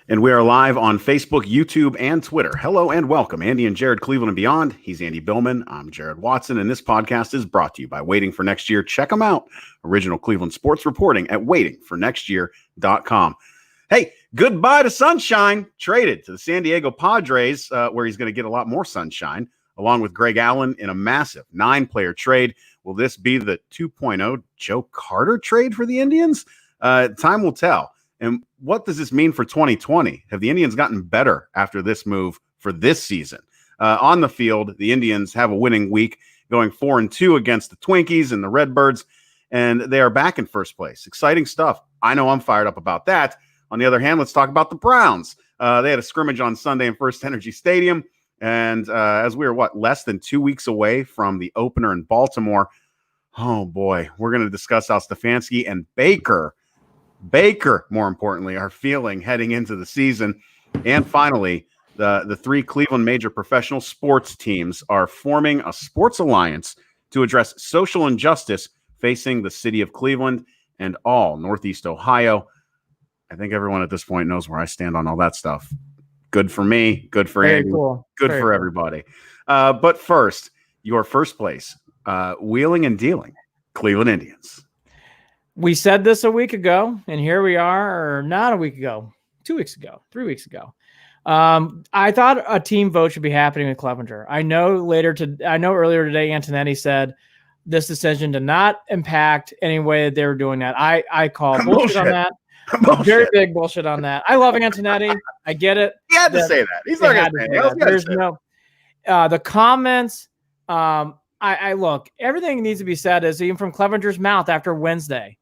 And we are live on Facebook, YouTube, and Twitter. Hello and welcome, Andy and Jared, Cleveland and beyond. He's Andy Billman. I'm Jared Watson, and this podcast is brought to you by Waiting for Next Year. Check them out. Original Cleveland sports reporting at waitingfornextyear.com. Hey, goodbye to sunshine. Traded to the San Diego Padres, where he's going to get a lot more sunshine, along with Greg Allen in a massive 9-player trade. Will this be the 2.0 Joe Carter trade for the Indians? Time will tell. And what does this mean for 2020? Have the Indians gotten better after this move for this season? On the field, the Indians have a winning week, going 4-2 against the Twinkies and the Redbirds, and they are back in first place. Exciting stuff. I know I'm fired up about that. On the other hand, let's talk about the Browns. They had a scrimmage on Sunday in First Energy Stadium, and as we are, less than 2 weeks away from the opener in Baltimore, oh boy, we're going to discuss how Stefanski and Baker, more importantly, are feeling heading into the season. And finally, the 3 Cleveland major professional sports teams are forming a sports alliance to address social injustice facing the city of Cleveland and all Northeast Ohio. I think everyone at this point knows where I stand on all that stuff. Good for me, good for Andy, cool. Good for everybody. But first, your first place, wheeling and dealing, Cleveland Indians. We said this a week ago, and here we are, or not a week ago, 2 weeks ago, 3 weeks ago. I thought a team vote should be happening with Clevinger. I know earlier today, Antonetti said this decision did not impact any way that they were doing that. I call bullshit on that. Very big bullshit on that. I love Antonetti. I get it. He had to say that. He's not going to say that. There's no the comments. I look, everything needs to be said is even from Clevinger's mouth after Wednesday.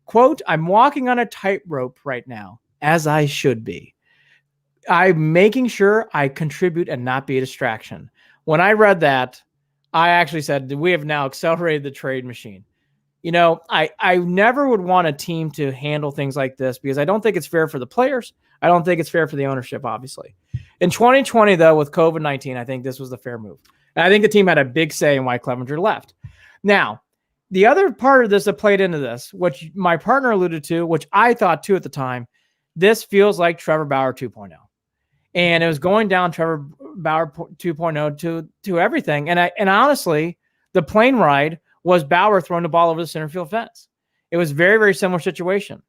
Quote, I'm walking on a tightrope right now, as I should be. I'm making sure I contribute and not be a distraction. When I read that, I actually said, we have now accelerated the trade machine. You know, I never would want a team to handle things like this because I don't think it's fair for the players. I don't think it's fair for the ownership, obviously. In 2020, though, with COVID-19, I think this was the fair move. And I think the team had a big say in why Clevinger left. Now, the other part of this that played into this, which my partner alluded to, which I thought too at the time, this feels like Trevor Bauer 2.0. And it was going down Trevor Bauer 2.0 to everything. And honestly, the plane ride was Bauer throwing the ball over the center field fence. It was very, very similar situation.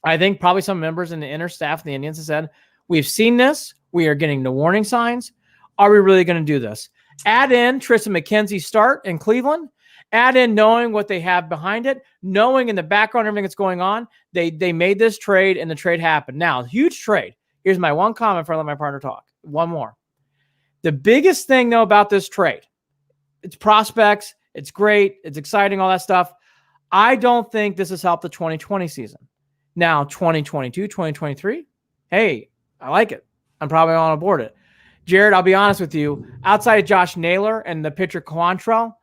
I think probably some members in the inner staff of the Indians have said, we've seen this. We are getting the warning signs. Are we really going to do this? Add in Tristan McKenzie's start in Cleveland. Add in knowing what they have behind it, knowing in the background everything that's going on. They made this trade, and the trade happened. Now, huge trade. Here's my one comment before I let my partner talk. One more. The biggest thing, though, about this trade, it's prospects. It's great. It's exciting, all that stuff. I don't think this has helped the 2020 season. Now, 2022, 2023, hey, I like it. I'm probably on board it. Jared, I'll be honest with you. Outside of Josh Naylor and the pitcher Quantrill,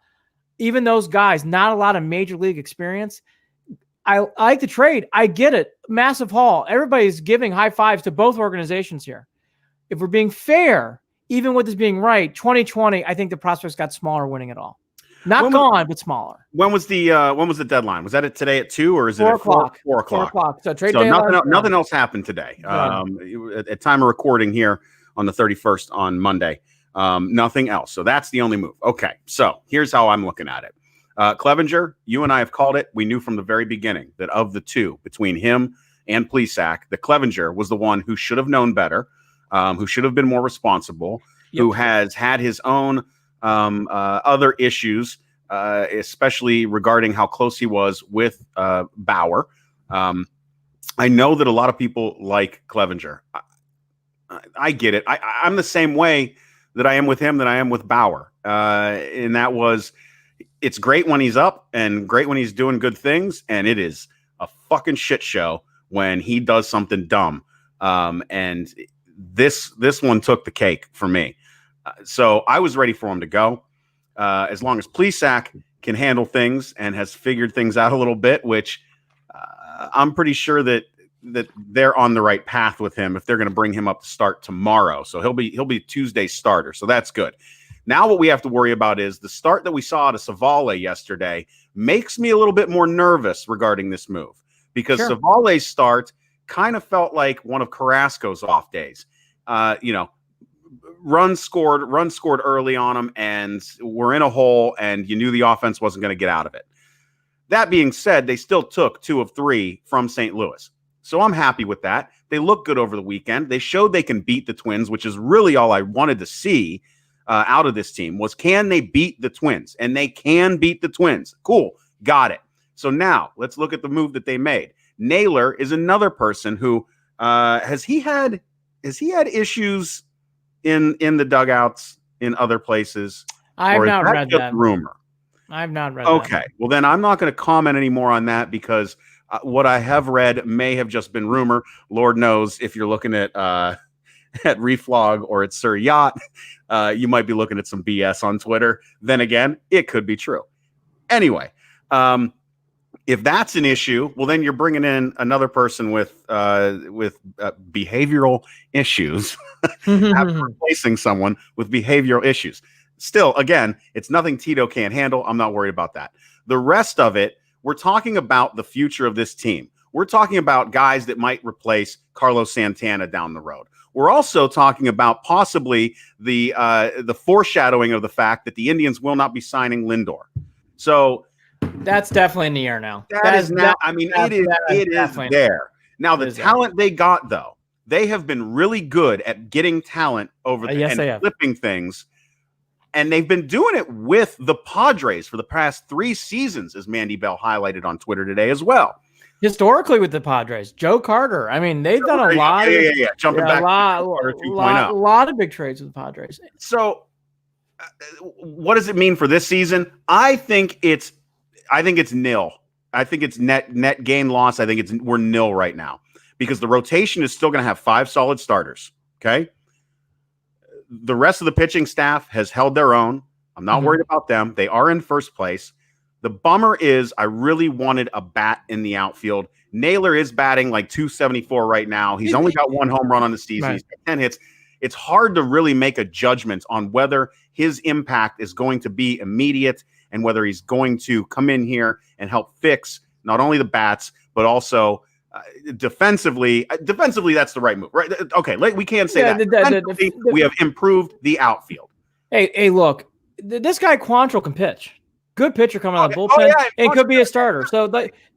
even those guys, not a lot of major league experience. I like the trade. I get it. Massive haul. Everybody's giving high fives to both organizations here. If we're being fair, even with this being right, 2020, I think the prospects got smaller winning it all. Not gone, but smaller. When was the deadline? Was that it today at 2 or is it 4 at 4 o'clock? 4 o'clock. 4 o'clock. So nothing else happened today. At time of recording here on the 31st on Monday, nothing else. So that's the only move. Okay, so here's how I'm looking at it. Clevinger, you and I have called it. We knew from the very beginning that of the two, between him and Plesac, that Clevinger was the one who should have known better, who should have been more responsible, who has had his own other issues, especially regarding how close he was with Bauer. I know that a lot of people like Clevinger. I get it. I'm the same way that I am with him that I am with Bauer. And that was, it's great when he's up and great when he's doing good things. And it is a fucking shit show when he does something dumb. And this one took the cake for me. So I was ready for him to go. As long as Plesac can handle things and has figured things out a little bit, which I'm pretty sure that they're on the right path with him if they're going to bring him up to start tomorrow. So he'll be Tuesday's starter. So that's good. Now what we have to worry about is the start that we saw out of Savale yesterday makes me a little bit more nervous regarding this move because Savale's start kind of felt like one of Carrasco's off days. Run scored early on them, and we're in a hole, and you knew the offense wasn't going to get out of it. That being said, they still took 2 of 3 from St. Louis. So I'm happy with that. They look good over the weekend. They showed they can beat the Twins, which is really all I wanted to see out of this team was, can they beat the Twins? And they can beat the Twins. Cool. Got it. So now let's look at the move that they made. Naylor is another person who has he had issues in the dugouts in other places? I have not read that. Rumor. I have not read that. Okay. Well, then I'm not going to comment anymore on that because what I have read may have just been rumor. Lord knows if you're looking at Reflog or at Sir Yacht, you might be looking at some BS on Twitter. Then again, it could be true. Anyway, if that's an issue, well, then you're bringing in another person with behavioral issues, replacing someone with behavioral issues. Still, again, it's nothing Tito can't handle. I'm not worried about that. The rest of it, we're talking about the future of this team. We're talking about guys that might replace Carlos Santana down the road. We're also talking about possibly the foreshadowing of the fact that the Indians will not be signing Lindor. So that's definitely in the air now. It is there. Now, the talent they got, though, they have been really good at getting talent over and flipping things. And they've been doing it with the Padres for the past 3 seasons, as Mandy Bell highlighted on Twitter today as well. Historically with the Padres, Joe Carter. I mean, they've done a lot. Jumping back a lot of big trades with the Padres. So what does it mean for this season? I think it's nil. I think it's net gain loss. I think we're nil right now because the rotation is still going to have 5 solid starters. Okay. The rest of the pitching staff has held their own. I'm not worried about them. They are in first place. The bummer is I really wanted a bat in the outfield. Naylor is batting like 274 right now. He's only got 1 home run on the season. Right. He's got 10 hits. It's hard to really make a judgment on whether his impact is going to be immediate and whether he's going to come in here and help fix not only the bats, but also defensively. Defensively, that's the right move, right? Okay, we can't say that. We have improved the outfield. Hey, look, this guy Quantrill can pitch. Good pitcher coming out of the bullpen and could be a starter. So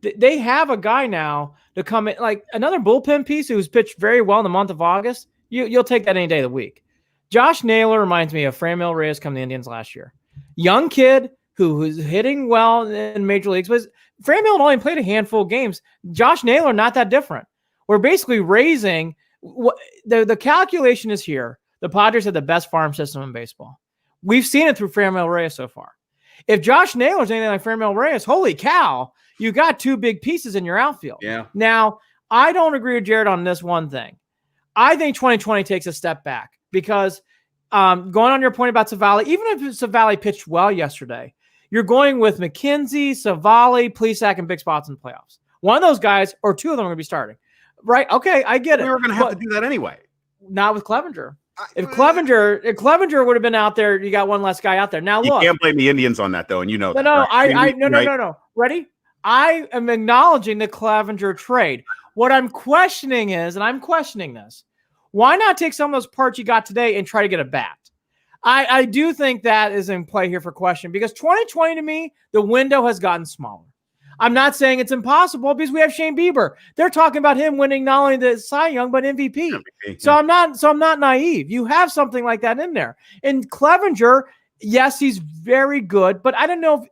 they have a guy now to come in, like another bullpen piece who's pitched very well in the month of August. You'll take that any day of the week. Josh Naylor reminds me of Franmil Reyes coming to the Indians last year. Young kid who's hitting well in major leagues, but Franmil only played a handful of games. Josh Naylor, not that different. We're basically raising the calculation is here. The Padres have the best farm system in baseball. We've seen it through Franmil Reyes so far. If Josh Naylor's anything like Franmil Reyes, holy cow, you got 2 big pieces in your outfield. Yeah. Now, I don't agree with Jared on this one thing. I think 2020 takes a step back because going on your point about Savali, even if Savali pitched well yesterday, you're going with McKenzie, Savali, Plesac, and big spots in the playoffs. One of those guys or 2 of them are going to be starting. Right? Okay, I get it. We were going to have to do that anyway. Not with Clevinger. If Clevinger would have been out there, you got one less guy out there. Now look, you can't blame the Indians on that though, and you know that. No. Ready? I am acknowledging the Clevinger trade. What I'm questioning is, and I'm questioning this, why not take some of those parts you got today and try to get a bat? I do think that is in play here for question because 2020 to me, the window has gotten smaller. I'm not saying it's impossible because we have Shane Bieber. They're talking about him winning not only the Cy Young but MVP. So I'm not naive. You have something like that in there. And Clevinger, yes, he's very good, but I don't know if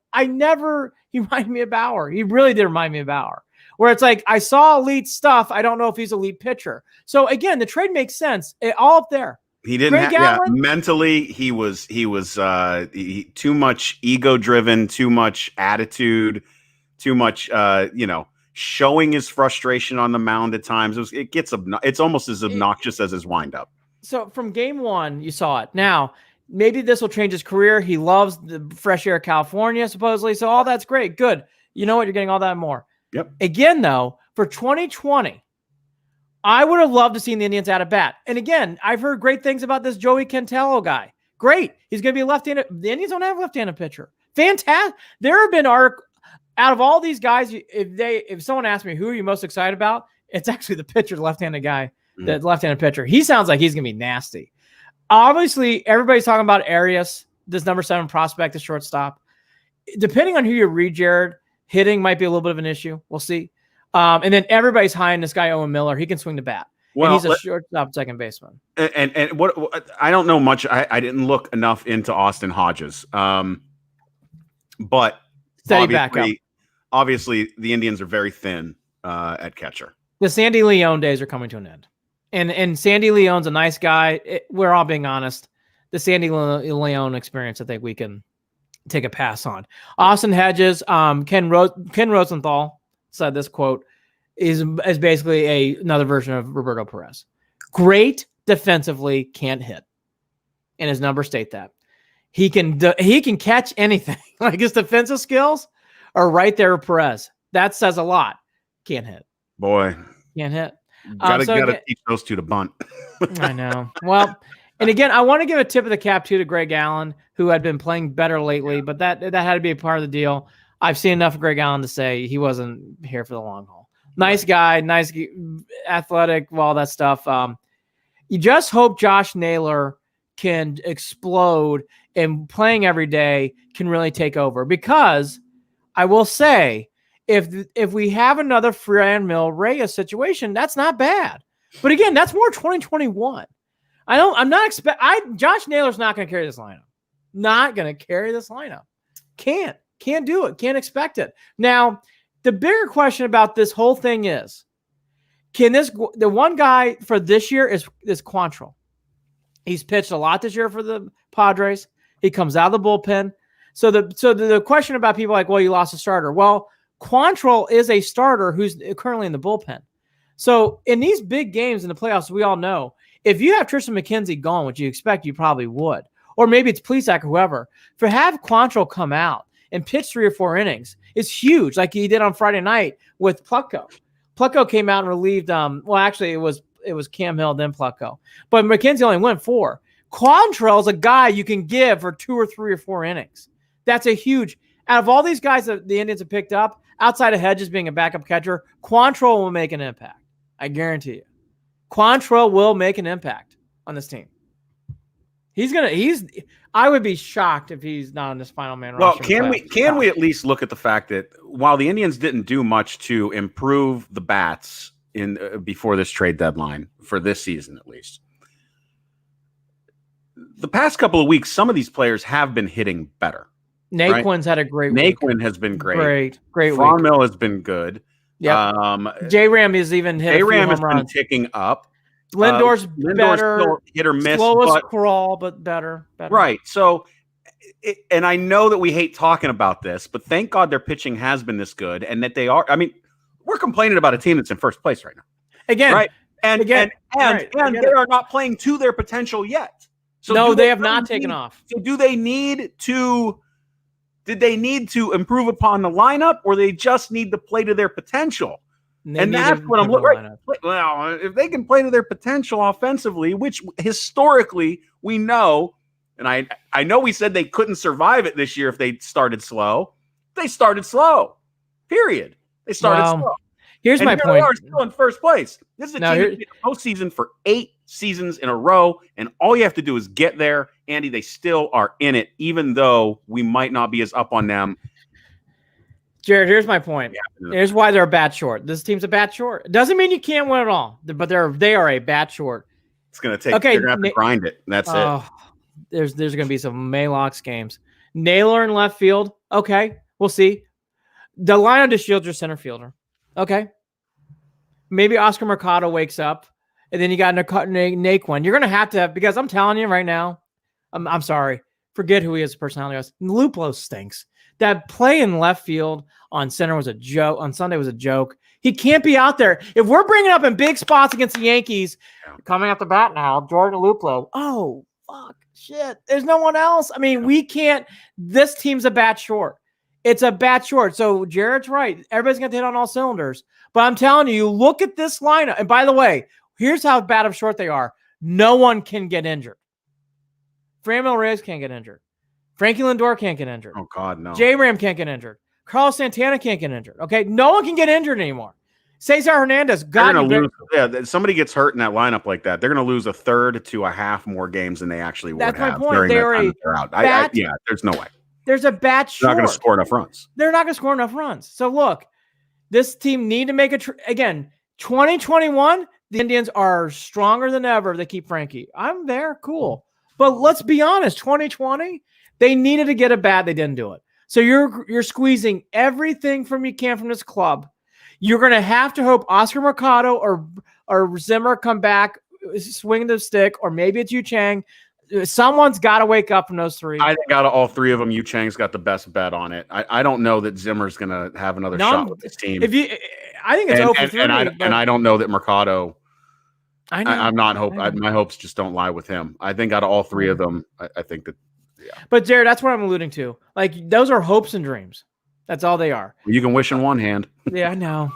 he reminded me of Bauer. He really did remind me of Bauer. Where it's like I saw elite stuff. I don't know if he's an elite pitcher. So again, the trade makes sense. All up there. He didn't mentally he was too much ego driven, too much attitude. Too much, showing his frustration on the mound at times. It's almost as obnoxious as his windup. So from game 1, you saw it. Now, maybe this will change his career. He loves the fresh air of California, supposedly. So all that's great. Good. You know what? You're getting all that and more. Yep. Again, though, for 2020, I would have loved to see the Indians out of bat. And again, I've heard great things about this Joey Cantello guy. Great. He's going to be a left-handed. The Indians don't have a left-handed pitcher. Fantastic. There have been out of all these guys, if someone asked me who are you most excited about, It's actually the pitcher, the left-handed guy, the left-handed pitcher. He sounds like he's going to be nasty. Obviously, everybody's talking about Arias, this number 7 prospect, the shortstop. Depending on who you read, Jared, hitting might be a little bit of an issue. We'll see. And then everybody's high on this guy, Owen Miller. He can swing the bat. Well, and he's a shortstop second baseman. And what I don't know much. I didn't look enough into Austin Hodges. But obviously the Indians are very thin at catcher. The Sandy Leon days are coming to an end. And Sandy Leon's a nice guy. We're all being honest. The Sandy Leon experience, I think we can take a pass on. Austin Hedges, Ken Rosenthal said this quote, is basically another version of Roberto Perez. Great defensively, can't hit. And his numbers state that. He can catch anything. Like his defensive skills are right there with Perez. That says a lot. Can't hit. Boy. Can't hit. Gotta teach those two to bunt. I know. Well, and again, I want to give a tip of the cap too to Greg Allen, who had been playing better lately, but that had to be a part of the deal. I've seen enough of Greg Allen to say he wasn't here for the long haul. Nice guy, nice, athletic, all that stuff. You just hope Josh Naylor can explode and playing every day can really take over. Because I will say, if we have another Franmil Reyes situation, that's not bad. But again, that's more 2021. Josh Naylor's not going to carry this lineup. Not going to carry this lineup. Can't do it. Can't expect it. Now, the bigger question about this whole thing is, the one guy for this year is Quantrill. He's pitched a lot this year for the Padres. He comes out of the bullpen. So the question about people like, well, you lost a starter. Well, Quantrill is a starter who's currently in the bullpen. So in these big games in the playoffs, we all know, if you have Tristan McKenzie gone, which you expect you probably would, or maybe it's Plesac or whoever, to have Quantrill come out and pitch 3 or 4 innings is huge, like he did on Friday night with Plutko. Plutko came out and relieved. Actually, it was Cam Hill, then Plutko. But McKenzie only went 4. Quantrill is a guy you can give for 2 or 3 or 4 innings. That's a huge. Out of all these guys that the Indians have picked up, outside of Hedges being a backup catcher, Quantrill will make an impact. I guarantee you. Quantrill will make an impact on this team. I would be shocked if he's not on this final man roster. Well, can we at least look at the fact that while the Indians didn't do much to improve the bats before this trade deadline for this season, at least, the past couple of weeks, some of these players have been hitting better. Naquin's had a great week. Naquin has been great. Great week. Franmil has been good. Yeah. J-Ram has even hit J-Ram has been ticking up. Lindor's better, hit or miss, slowest crawl, but better. Right. So, and I know that we hate talking about this, but thank God their pitching has been this good, and that they are. I mean, we're complaining about a team that's in first place right now. Again, right? And they are not playing to their potential yet. So no, they have not taken off. So, do they need to? Did they need to improve upon the lineup, or they just need to play to their potential? And that's what I'm looking at. Well, if they can play to their potential offensively, which historically we know, and I know we said they couldn't survive it this year if they started slow. They started slow. Period. They started slow. Here's my point. They are still in first place. This is a team that's been in the postseason for 8 seasons in a row, and all you have to do is get there. Andy, they still are in it, even though we might not be as up on them. Jared, here's my point. Yeah. Here's why they're a bat short. This team's a bat short. It doesn't mean you can't win at all, but they are a bat short. It's going to take. Okay, they're going to have to grind it. That's it. There's going to be some Maylocks games. Naylor in left field. Okay, we'll see. Delino DeShields your center fielder. Okay. Maybe Oscar Mercado wakes up, and then you got Naquin. You're going to have, because I'm telling you right now, I'm sorry. Forget who he is personality. Luplo stinks. That play in left field on center was a joke. On Sunday was a joke. He can't be out there. If we're bringing up in big spots against the Yankees, coming out the bat now, Jordan Luplo. Oh, fuck, shit. There's no one else. I mean, we can't. This team's a bat short. It's a bat short. So Jared's right. Everybody's going to hit on all cylinders. But I'm telling you, look at this lineup. And by the way, here's how bad of short they are. No one can get injured. Franmil Reyes can't get injured. Frankie Lindor can't get injured. Oh, God, no. J-Ram can't get injured. Carlos Santana can't get injured. Okay? No one can get injured anymore. Cesar Hernandez, They're God, going to lose. Yeah, somebody gets hurt in that lineup like that, they're going to lose a third to a half more games than they actually would That's my have point. during They that are time a that they're out. bat- Yeah, there's no way. There's a bat short. They're not going to score enough runs. They're not going to score enough runs. So look, this team need to make again, 2021, the Indians are stronger than ever. They keep Frankie. I'm there. Cool. But let's be honest, 2020, they needed to get a bat. They didn't do it. So you're squeezing everything from you can from this club. You're going to have to hope Oscar Mercado or Zimmer come back, swing the stick, or maybe it's Yu Chang. Someone's got to wake up from those three. I think out of all three of them, Yu Chang's got the best bet on it. I don't know that Zimmer's going to have another shot with this team. I think it's over 3. And I don't know that Mercado. I'm not hope. I know. My hopes just don't lie with him. I think out of all three of them, I think that. Yeah. But Jared, that's what I'm alluding to. Like those are hopes and dreams. That's all they are. You can wish in one hand. Yeah, I know.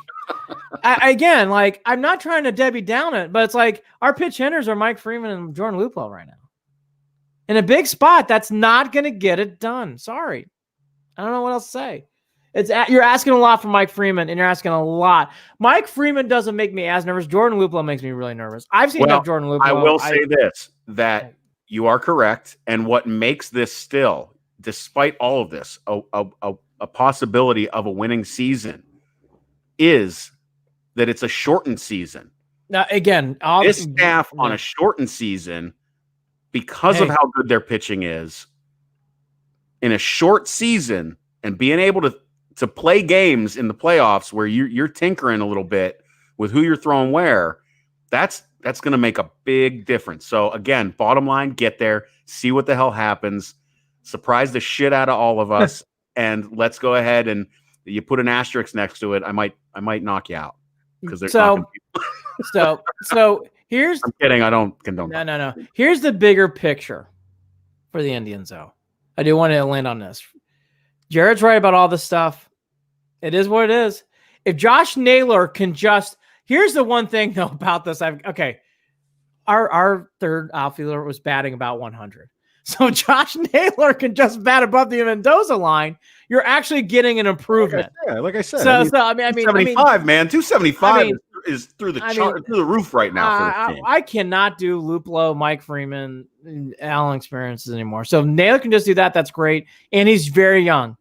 Again, like I'm not trying to Debbie Down it, but it's like our pitch hitters are Mike Freeman and Jordan Luplow right now. In a big spot, that's not going to get it done. Sorry. I don't know what else to say. You're asking a lot from Mike Freeman, and you're asking a lot. Mike Freeman doesn't make me as nervous. Jordan Luplow makes me really nervous. I've seen enough Jordan Luplow. I will say this, that you are correct, and what makes this still, despite all of this, a possibility of a winning season is that it's a shortened season. Now, again, this staff on a shortened season, because of how good their pitching is, in a short season and being able to play games in the playoffs where you're tinkering a little bit with who you're throwing where, that's going to make a big difference. So again, bottom line, get there, see what the hell happens, surprise the shit out of all of us, and let's go ahead and you put an asterisk next to it. I might knock you out because there's so here's. I'm kidding. I don't condone. No. Here's the bigger picture for the Indians, though. I do want to land on this. Jared's right about all this stuff. It is what it is. If Josh Naylor can here's the one thing though about this. Our third outfielder was batting about 100. So Josh Naylor can just bat above the Mendoza line. You're actually getting an improvement. Like I said. I mean, 275, man. 275 is through the roof right now. For this team. I cannot do Luplow, Mike Freeman, Allen experiences anymore. So Naylor can just do that. That's great. And he's very young.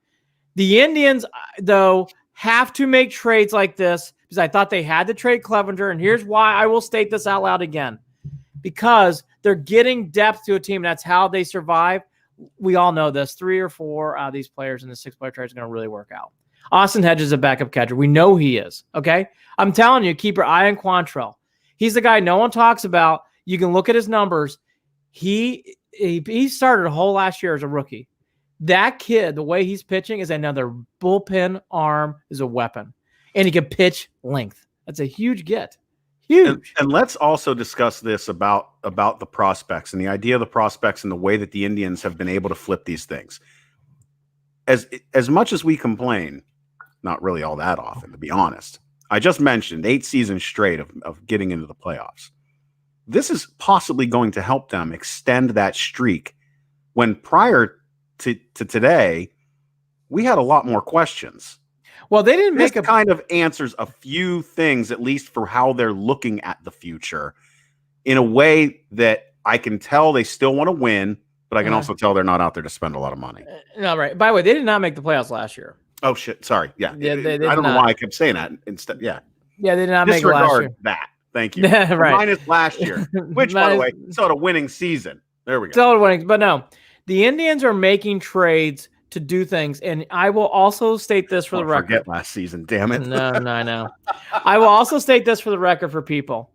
The Indians, though, have to make trades like this because I thought they had to trade Clevinger. And here's why I will state this out loud again. Because they're getting depth to a team. That's how they survive. We all know this. 3 or 4 out of these players in the 6-player trade is going to really work out. Austin Hedges is a backup catcher. We know he is. Okay? I'm telling you, keep your eye on Quantrill. He's the guy no one talks about. You can look at his numbers. He started a whole last year as a rookie. That kid, the way he's pitching is another bullpen arm, is a weapon. And he can pitch length. That's a huge get. Huge. And let's also discuss this about the prospects and the idea of the prospects and the way that the Indians have been able to flip these things. As much as we complain, not really all that often, to be honest. I just mentioned 8 seasons straight of getting into the playoffs. This is possibly going to help them extend that streak when prior to today, we had a lot more questions. Well, they didn't make kind of answers a few things, at least for how they're looking at the future, in a way that I can tell they still want to win, but I can also tell they're not out there to spend a lot of money. No, right. By the way, they did not make the playoffs last year. Oh shit! Sorry. Yeah. They I don't know why I kept saying that. Instead, yeah. Yeah, they did not make it last year. That. Thank you. Right. Minus last year, which, by the way, still a winning season. There we go. Still winning, but no, the Indians are making trades to do things, and I will also state this for the record. Forget last season, damn it. No, I know. I will also state this for the record for people.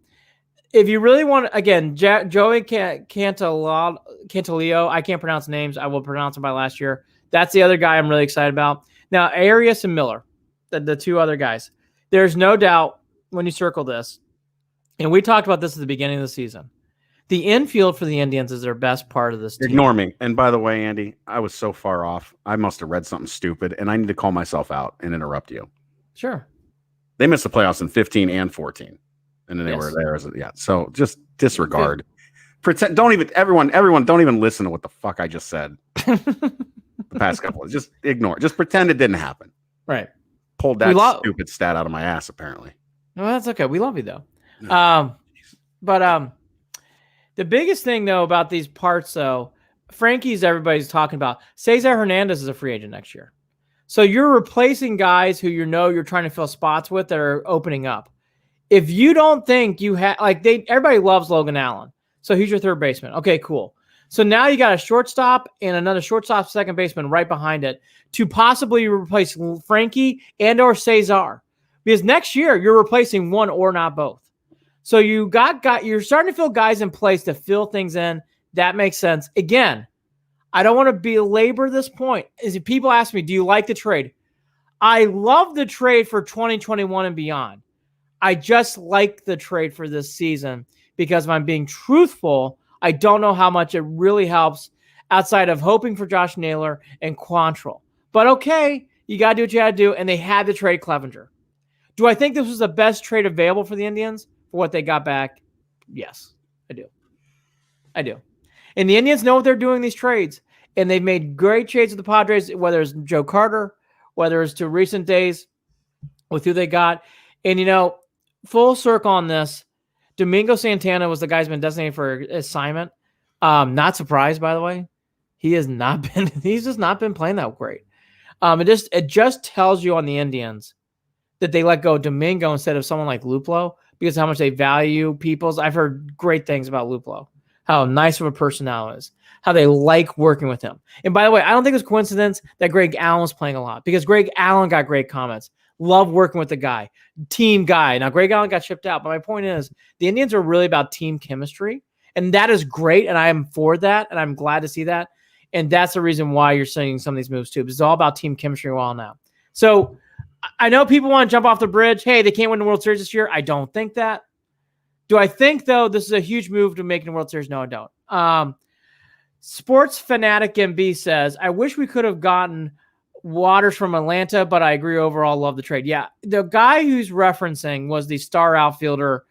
If you really want, again, Joey Cantilio, I can't pronounce names. I will pronounce them by last year. That's the other guy I'm really excited about. Now, Arias and Miller, the 2 other guys. There's no doubt when you circle this, and we talked about this at the beginning of the season, the infield for the Indians is their best part of this team. Ignore me. And by the way, Andy, I was so far off. I must have read something stupid, and I need to call myself out and interrupt you. Sure. They missed the playoffs in 15 and 14. And then they were there. So just disregard. Pretend. Don't even listen to what the fuck I just said. The past couple. Just ignore it. Just pretend it didn't happen. Right. Pulled that stupid stat out of my ass, apparently. No, that's okay. We love you though. No. But the biggest thing though about these parts though, Frankie's everybody's talking about. Cesar Hernandez is a free agent next year. So you're replacing guys who you're trying to fill spots with that are opening up. If you don't think you have everybody loves Logan Allen. So he's your third baseman. Okay, cool. So now you got a shortstop and another shortstop, second baseman right behind it to possibly replace Frankie and or Cesar. Because next year you're replacing one or not both. So you're starting to fill guys in place to fill things in. That makes sense. Again, I don't want to belabor this point. If people ask me, do you like the trade? I love the trade for 2021 and beyond. I just like the trade for this season because if I'm being truthful, I don't know how much it really helps outside of hoping for Josh Naylor and Quantrill. But okay, you got to do what you got to do, and they had to trade Clevinger. Do I think this was the best trade available for the Indians for what they got back? Yes, I do. And the Indians know what they're doing in these trades, and they've made great trades with the Padres, whether it's Joe Carter, whether it's to recent days with who they got. And, full circle on this, Domingo Santana was the guy's been designated for assignment. Not surprised, by the way. He's just not been playing that great. It just tells you on the Indians that they let go of Domingo instead of someone like Luplow because how much they value people's. I've heard great things about Luplow, how nice of a person now is, how they like working with him. And by the way, I don't think it's coincidence that Greg Allen was playing a lot because Greg Allen got great comments. Love working with the guy, team guy. Now, Greg Allen got shipped out, but my point is the Indians are really about team chemistry, and that is great, and I am for that, and I'm glad to see that. And that's the reason why you're seeing some of these moves too. It's all about team chemistry well now. So I know people want to jump off the bridge. Hey, they can't win the World Series this year. I don't think that. Do I think, though, this is a huge move to making the World Series? No, I don't. Sports Fanatic MB says, I wish we could have gotten Waters from Atlanta, but I agree overall, love the trade. Yeah, the guy who's referencing was the star outfielder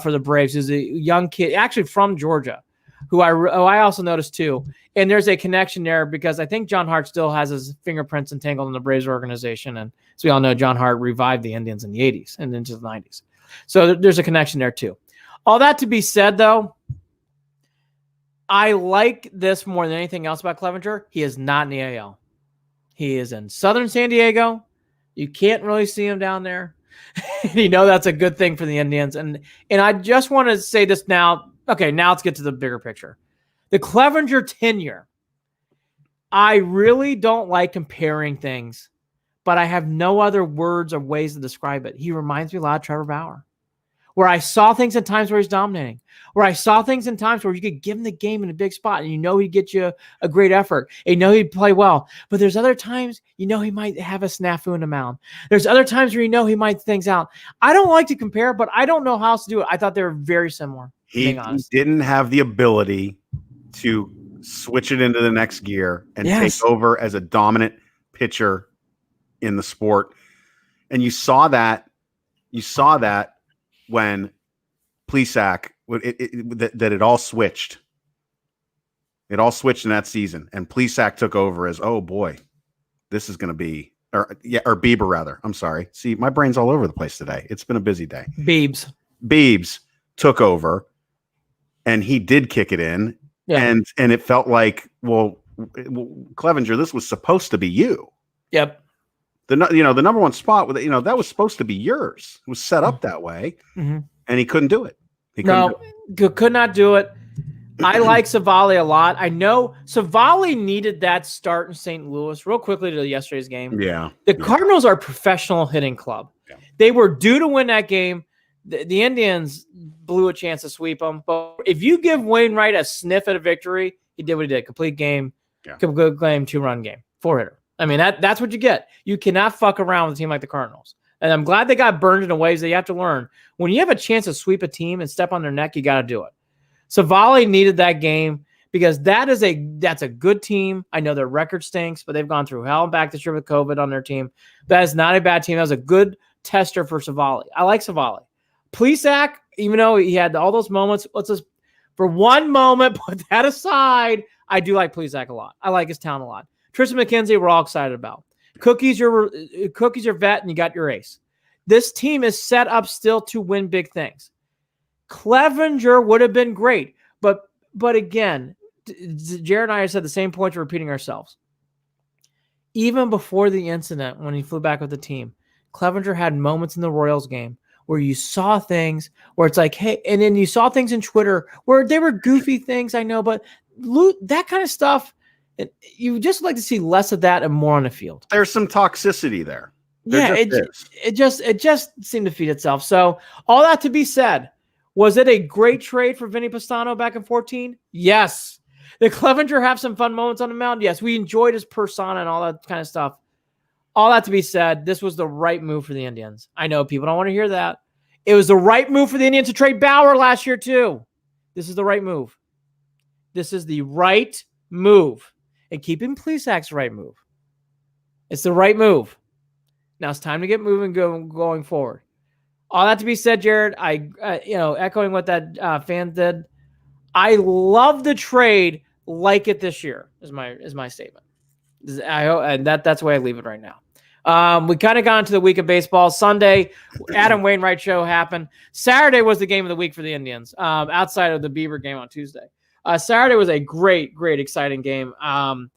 for the Braves, who's a young kid, actually from Georgia, who I also noticed too. And there's a connection there because I think John Hart still has his fingerprints entangled in the Braves organization. And as we all know, John Hart revived the Indians in the 80s and into the 90s. So there's a connection there too. All that to be said, though, I like this more than anything else about Clevinger. He is not in the AL. He is in Southern San Diego. You can't really see him down there. That's a good thing for the Indians. And I just want to say this now. Okay, now let's get to the bigger picture. The Clevinger tenure. I really don't like comparing things, but I have no other words or ways to describe it. He reminds me a lot of Trevor Bauer, where I saw things in times where he's dominating, where I saw things in times where you could give him the game in a big spot and he'd get you a great effort and he'd play well. But there's other times, he might have a snafu in the mound. There's other times where he might things out. I don't like to compare, but I don't know how else to do it. I thought they were very similar. He didn't have the ability to switch it into the next gear and take over as a dominant pitcher in the sport. And you saw that when Plesac, that it all switched. It all switched in that season. And Plesac took over as, oh boy, this is going to be, or Bieber rather. I'm sorry. See, my brain's all over the place today. It's been a busy day. Biebs took over and he did kick it in. Yeah. And it felt like, well, Clevinger, this was supposed to be you. Yep. The number one spot, that was supposed to be yours. It was set up that way, and he couldn't do it. Could not do it. I like Savali a lot. I know Savali needed that start in St. Louis. Real quickly to yesterday's game. Yeah. The Cardinals are a professional hitting club. Yeah. They were due to win that game. The Indians blew a chance to sweep them. But if you give Wainwright a sniff at a victory, he did what he did. Complete game, complete game, 2-run game, 4-hitter. I mean, that's what you get. You cannot fuck around with a team like the Cardinals. And I'm glad they got burned in ways that you have to learn. When you have a chance to sweep a team and step on their neck, you got to do it. Savali needed that game because that's a good team. I know their record stinks, but they've gone through hell and back this year with COVID on their team. That is not a bad team. That was a good tester for Savali. I like Savali. Plesac, even though he had all those moments, let's just, for one moment, put that aside, I do like Plesac a lot. I like his talent a lot. Tristan McKenzie, we're all excited about. Cookie's your vet, and you got your ace. This team is set up still to win big things. Clevinger would have been great, but again, Jared and I have said the same points, we're repeating ourselves. Even before the incident, when he flew back with the team, Clevinger had moments in the Royals game where you saw things where it's like, hey, and then you saw things in Twitter where they were goofy things, I know, but that kind of stuff, you just like to see less of that and more on the field. There's some toxicity there. It just seemed to feed itself. So all that to be said, was it a great trade for Vinny Pastano back in 2014? Yes. Did Clevinger have some fun moments on the mound? Yes. We enjoyed his persona and all that kind of stuff. All that to be said, this was the right move for the Indians. I know people don't want to hear that. It was the right move for the Indians to trade Bauer last year too. This is the right move. This is the right move. And keeping Plesac's right move. It's the right move. Now it's time to get moving going forward. All that to be said, Jared, echoing what that fan did, I love the trade like it this year is my statement. That's the way I leave it right now. We kind of got into the week of baseball. Sunday, Adam Wainwright show happened. Saturday was the game of the week for the Indians, outside of the Bieber game on Tuesday. Saturday was a great, exciting game. 1-1.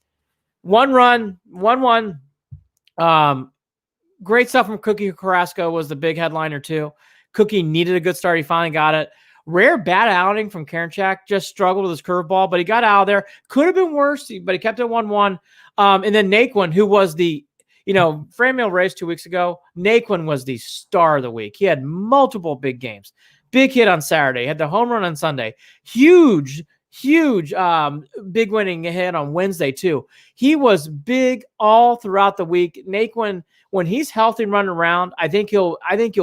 Great stuff from Cookie Carrasco was the big headliner too. Cookie needed a good start. He finally got it. Rare bad outing from Karinchak. Just struggled with his curveball, but he got out of there. Could have been worse, but he kept it 1-1. And then Naquin, who was the Franmil race 2 weeks ago, Naquin was the star of the week. He had multiple big games. Big hit on Saturday. Had the home run on Sunday. Huge big winning hit on Wednesday too. He was big all throughout the week. Naquin, when he's healthy and running around, I think he'll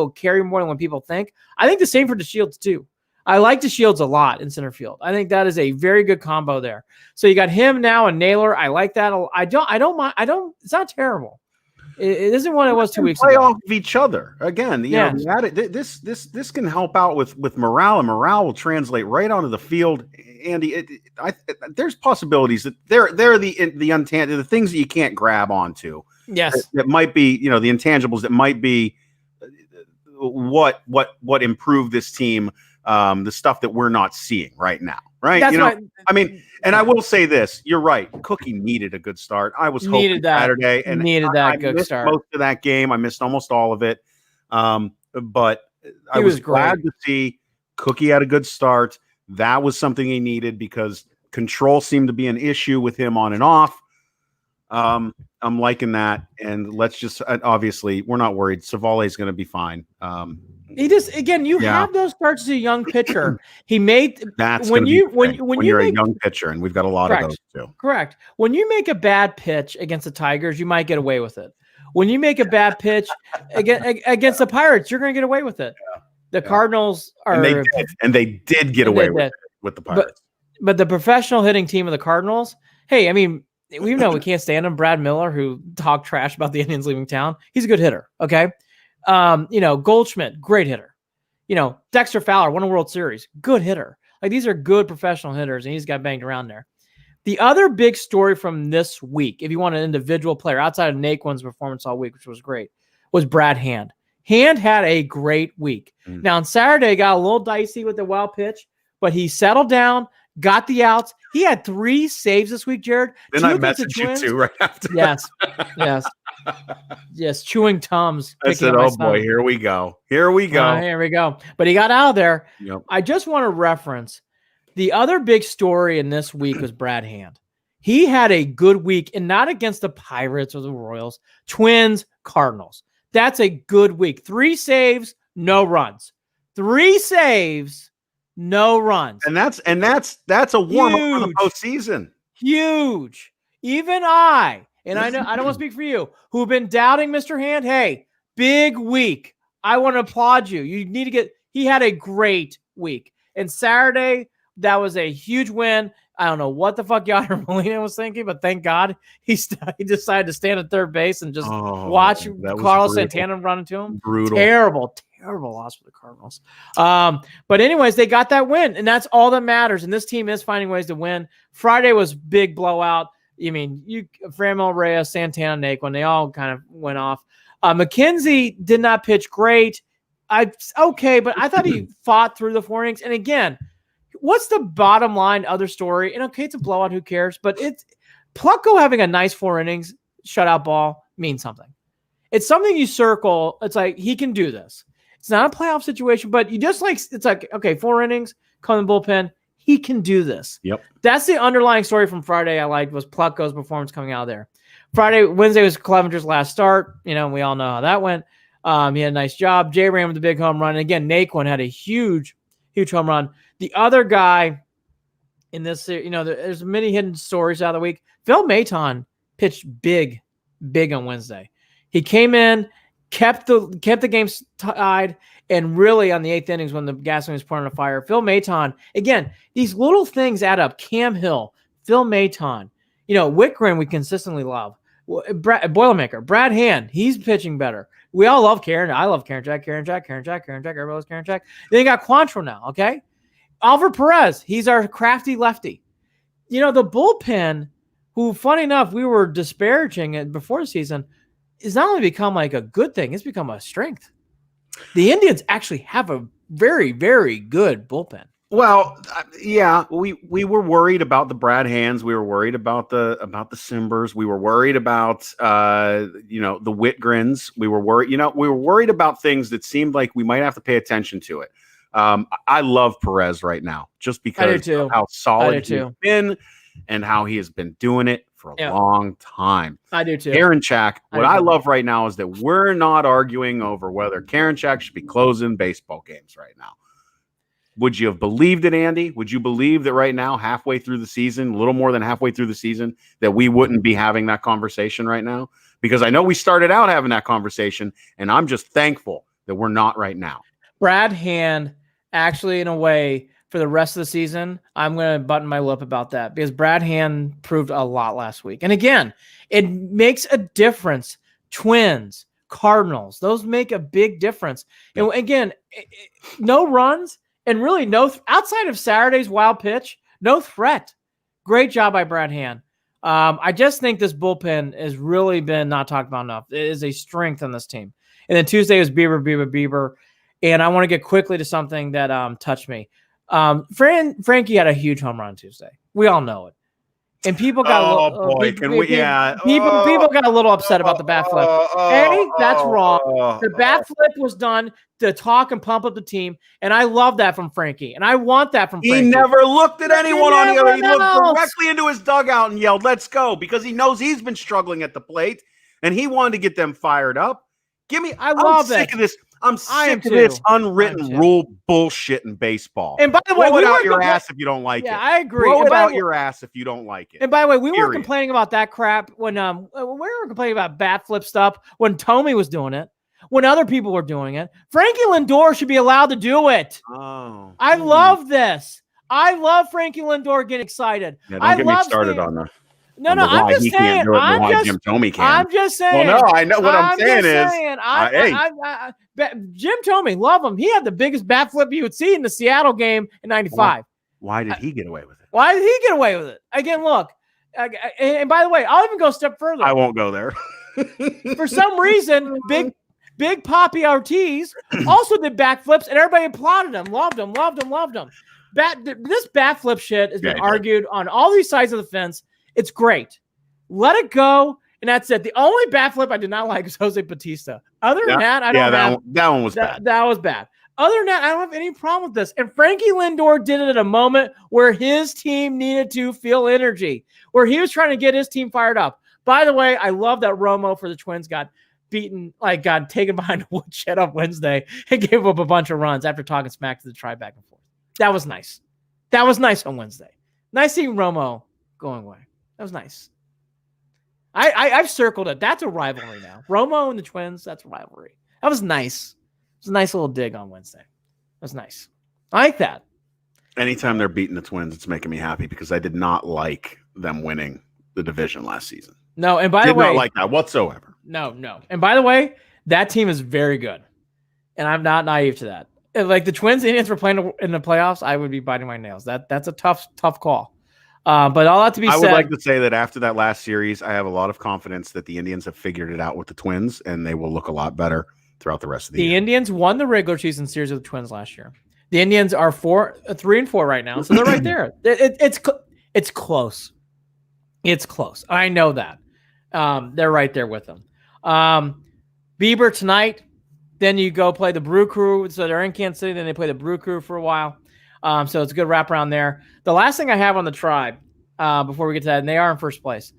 carry more than what people think. I think the same for DeShields too. I like DeShields a lot in center field. I think that is a very good combo there. So you got him now and Naylor. I like that. I don't mind. It's not terrible. It isn't what it was 2 weeks ago. Play off of each other again. This can help out with morale, and morale will translate right onto the field. Andy, there's possibilities that they're the things that you can't grab onto. Yes, that might be the intangibles that might be what improved this team. The stuff that we're not seeing right now, right? And I will say this: you're right. Cookie needed a good start. I was hoping Saturday, and I good missed start. most of that game. I missed almost all of it, but I was glad to see Cookie had a good start. That was something he needed because control seemed to be an issue with him on and off. I'm liking that, and let's just obviously we're not worried. Savale is going to be fine. He just have those starts as a young pitcher. He made when you're a young pitcher, and we've got a lot of those too. Correct. When you make a bad pitch against the Tigers, you might get away with it. When you make a bad pitch against the Pirates, you're going to get away with it. Yeah. The Cardinals are, and they did get away with the Pirates. But the professional hitting team of the Cardinals, hey, I mean, we know we can't stand him. Brad Miller, who talked trash about the Indians leaving town, he's a good hitter. Okay. Goldschmidt, great hitter. Dexter Fowler, won a World Series, good hitter. Like these are good professional hitters, and he's got banged around there. The other big story from this week, if you want an individual player outside of Naquin's performance all week, which was great, was Brad Hand. Hand had a great week. Now on Saturday, got a little dicey with the wild pitch, but he settled down, got the outs. He had 3 saves this week, Jared. Then I messaged you too right after. Yes, chewing Tums. I said, "Oh boy, here we go. Here we go." But he got out of there. Yep. I just want to reference the other big story in this week was Brad Hand. He had a good week, and not against the Pirates or the Royals, Twins, Cardinals. That's a good week. 3 saves, no runs. 3 saves, no runs. And that's a warm up for the postseason. Huge. Even I know I don't want to speak for you, who've been doubting Mr. Hand. Hey, big week. I want to applaud you. You need to he had a great week. And Saturday, that was a huge win. I don't know what the fuck Yadier Molina was thinking, but thank God he decided to stand at third base and just watch Carlos Santana run into him. Brutal. Terrible loss for the Cardinals. But anyways, they got that win, and that's all that matters. And this team is finding ways to win. Friday was big blowout. I mean, Franmil, Reyes, Santana, Naquin, they all kind of went off. McKenzie did not pitch great. Okay, but I thought he fought through the 4 innings. And again, what's the bottom line other story? And okay, it's a blowout. Who cares? But it's Plucko having a nice 4 innings shutout ball means something. It's something you circle. It's like he can do this. It's not a playoff situation, but you just like it's like okay, 4 innings, come in the bullpen. He can do this. Yep. That's the underlying story from Friday. I liked was Plucko's performance coming out of there. Wednesday was Clevenger's last start. We all know how that went. He had a nice job. Jay ran with the big home run. And again, Naquin had a huge home run. The other guy in this, there's many hidden stories out of the week. Phil Maton pitched big on Wednesday. He came in, kept the game tied, and really on the 8th innings when the gasoline was pouring on fire, Phil Maton, again, these little things add up. Cam Hill, Phil Maton, Whitgren we consistently love. Boilermaker, Brad Hand, he's pitching better. We all love Karen. I love Karen Jack. Everybody loves Karen Jack. Then you got Quantrill now, okay? Alvar Perez, he's our crafty lefty. The bullpen, who, funny enough, we were disparaging it before the season, is not only become like a good thing, it's become a strength. The Indians actually have a very, very good bullpen. Well, yeah, we were worried about the Brad Hands. We were worried about the Simbers. We were worried about the Whitgrens. We were worried about things that seemed like we might have to pay attention to it. I love Perez right now just because of how solid he's been and how he has been doing it for a long time. I do too. Karinchak, what I love right now is that we're not arguing over whether Karinchak should be closing baseball games right now. Would you have believed it, Andy? Would you believe that right now, halfway through the season, a little more than halfway through the season, that we wouldn't be having that conversation right now? Because I know we started out having that conversation, and I'm just thankful that we're not right now. Brad Hand, actually, in a way, for the rest of the season, I'm going to button my lip about that because Brad Hand proved a lot last week. And again, it makes a difference. Twins, Cardinals, those make a big difference. And again, no runs and really outside of Saturday's wild pitch, no threat. Great job by Brad Hand. I just think this bullpen has really been not talked about enough. It is a strength on this team. And then Tuesday was Bieber. And I want to get quickly to something that touched me. Frankie had a huge home run Tuesday. We all know it. And people got people got a little upset about the bat flip. That's wrong. The bat flip was done to talk and pump up the team, and I love that from Frankie, and I want that from Frankie. He never looked at anyone on the other. He looked directly into his dugout and yelled, "Let's go," because he knows he's been struggling at the plate, and he wanted to get them fired up. I'm sick of this. I'm sick of this unwritten rule bullshit in baseball. And by the way, blow it out your ass if you don't like it. Yeah, I agree. Blow it out your ass if you don't like it. And by the way, we were complaining about that crap when we were complaining about bat flip stuff when Tommy was doing it, when other people were doing it. Frankie Lindor should be allowed to do it. Oh, I love this. I love Frankie Lindor getting excited. Yeah, don't get me started on that. No, I'm just saying. Jim Thome can. I'm just saying. Well, no, I know what I'm saying is. Jim Thome, love him. He had the biggest bat flip you would see in the Seattle game in '95. Why did he get away with it? Why did he get away with it? Again, look. And by the way, I'll even go a step further. I won't go there. For some reason, Big Poppy Ortiz also did backflips, and everybody applauded him, loved him. This bat flip shit has been argued on all these sides of the fence. It's great. Let it go, and that's it. The only bat flip I did not like is Jose Bautista. Other than that, that one was bad. That was bad. Other than that, I don't have any problem with this. And Frankie Lindor did it at a moment where his team needed to feel energy, where he was trying to get his team fired up. By the way, I love that Romo for the Twins got beaten, got taken behind a woodshed on Wednesday and gave up a bunch of runs after talking smack to the tribe back and forth. That was nice. That was nice on Wednesday. Nice seeing Romo going away. That was nice. I've circled it. That's a rivalry now. Romo and the Twins, that's a rivalry. That was nice. It was a nice little dig on Wednesday. That was nice. I like that. Anytime they're beating the Twins, it's making me happy because I did not like them winning the division last season. No, and by the way, did not like that whatsoever. No. And by the way, that team is very good. And I'm not naive to that. If, the Twins Indians were playing in the playoffs, I would be biting my nails. That's a tough call. But all that to be I said, would like to say that after that last series, I have a lot of confidence that the Indians have figured it out with the Twins, and they will look a lot better throughout the rest of the year. the Indians won the regular season series with the Twins last year. The Indians are 3-4 right now, so they're right there. It's close. It's close. I know that. They're right there with them. Bieber tonight. Then you go play the Brew Crew. So they're in Kansas City. Then they play the Brew Crew for a while. So it's a good wrap around there. The last thing I have on the Tribe before we get to that, and they are in first place.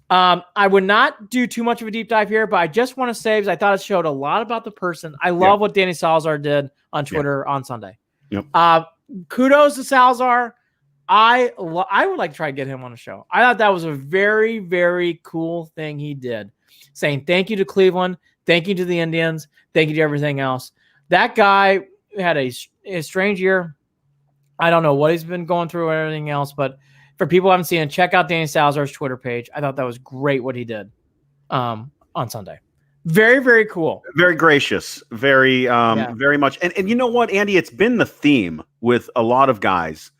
I would not do too much of a deep dive here, but I just want to say, because I thought it showed a lot about the person. I love what Danny Salazar did on Twitter on Sunday. Yep. Kudos to Salazar. I would like to try to get him on the show. I thought that was a very, very cool thing he did, saying thank you to Cleveland, thank you to the Indians, thank you to everything else. That guy had a strange year. I don't know what he's been going through or everything else, but for people who haven't seen it, check out Danny Salazar's Twitter page. I thought that was great what he did on Sunday. Very, very cool. Very gracious. Very, very much. And you know what, Andy? It's been the theme with a lot of guys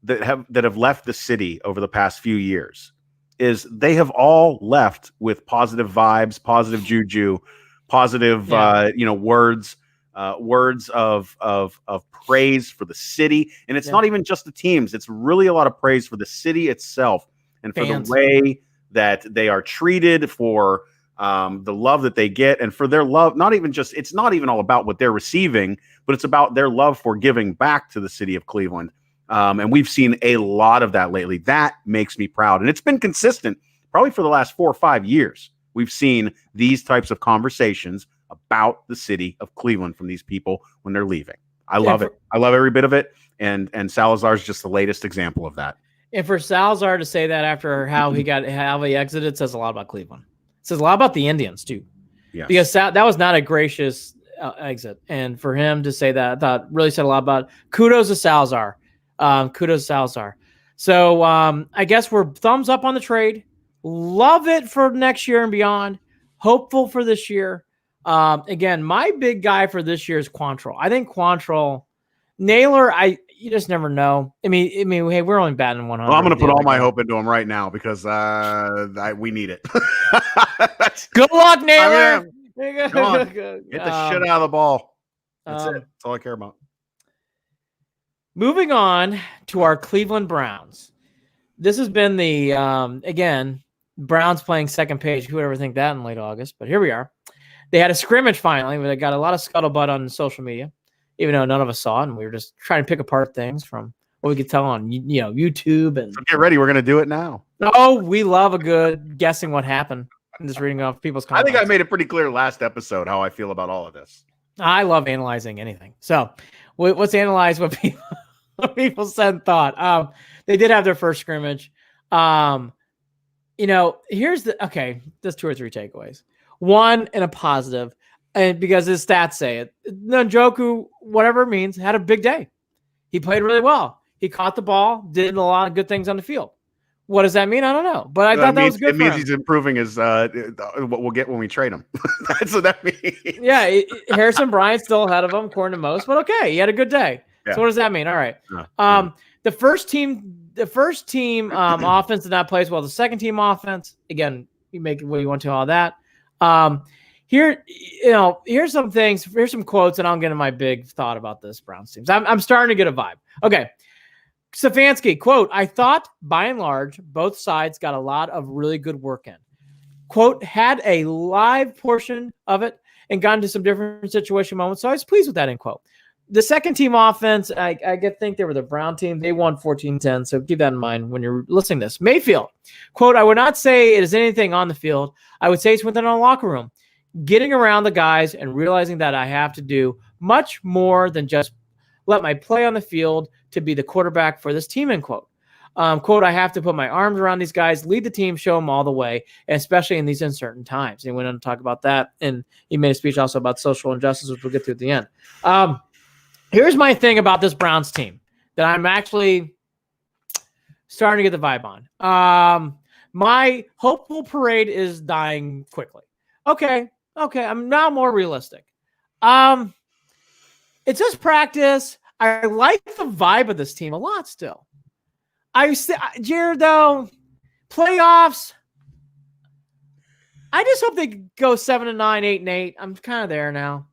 that have left the city over the past few years. Is they have all left with positive vibes, positive juju, positive words of praise for the city. And it's not even just the teams. It's really a lot of praise for the city itself and for the way that they are treated, for the love that they get, and for their love. It's not even all about what they're receiving, but it's about their love for giving back to the city of Cleveland. And we've seen a lot of that lately. That makes me proud. And it's been consistent probably for the last 4 or 5 years. We've seen these types of conversations about the city of Cleveland from these people when they're leaving. I love it. I love every bit of it. And Salazar is just the latest example of that. And for Salazar to say that after how he exited says a lot about Cleveland. It says a lot about the Indians too. Yes. Because that was not a gracious exit. And for him to say that, I thought really said a lot about it. Kudos to Salazar. So I guess we're thumbs up on the trade. Love it for next year and beyond. Hopeful for this year. Again, my big guy for this year is Quantrill. I think Quantrill, Naylor, you just never know. I mean, hey, we're only batting 100. Well, I'm going to put all my hope into him right now because we need it. Good luck, Naylor. Come on. Get the shit out of the ball. That's it. That's all I care about. Moving on to our Cleveland Browns. This has been the, again, Browns playing second page. Who would ever think that in late August? But here we are. They had a scrimmage finally, but they got a lot of scuttlebutt on social media, even though none of us saw it, and we were just trying to pick apart things from what we could tell on YouTube. And so get ready, we're going to do it now. Oh, we love a good guessing what happened and just reading off people's comments. I think I made it pretty clear last episode how I feel about all of this. I love analyzing anything. So let's analyze what people said and thought. They did have their first scrimmage. There's 2 or 3 takeaways. One, and a positive, and because his stats say it. Njoku, whatever it means, had a big day. He played really well. He caught the ball, did a lot of good things on the field. What does that mean? I don't know. But I thought that was good. It means he's improving his what we'll get when we trade him. That's what that means. Yeah, Harrison Bryant's still ahead of him, according to most, but okay, he had a good day. Yeah. So what does that mean? All right. The first team offense did not play as well. The second team offense, again, you make it what you want to all that. Here's some things. Here's some quotes, and I'll get into my big thought about this Browns team. I'm starting to get a vibe. Okay. Stefanski, quote, I thought by and large, both sides got a lot of really good work in. Quote, had a live portion of it and got into some different situation moments. So I was pleased with that, end quote. The second team offense, I think they were the Brown team. They won 14-10, so keep that in mind when you're listening to this. Mayfield, quote, I would not say it is anything on the field. I would say it's within our locker room. Getting around the guys and realizing that I have to do much more than just let my play on the field to be the quarterback for this team, end quote. Quote, I have to put my arms around these guys, lead the team, show them all the way, and especially in these uncertain times. And he went on to talk about that, and he made a speech also about social injustice, which we'll get to at the end. Here's my thing about this Browns team that I'm actually starting to get the vibe on. My hopeful parade is dying quickly. Okay, I'm now more realistic. It's just practice. I like the vibe of this team a lot still. Jared, though, playoffs. I just hope they go 7-9, 8-8. I'm kind of there now.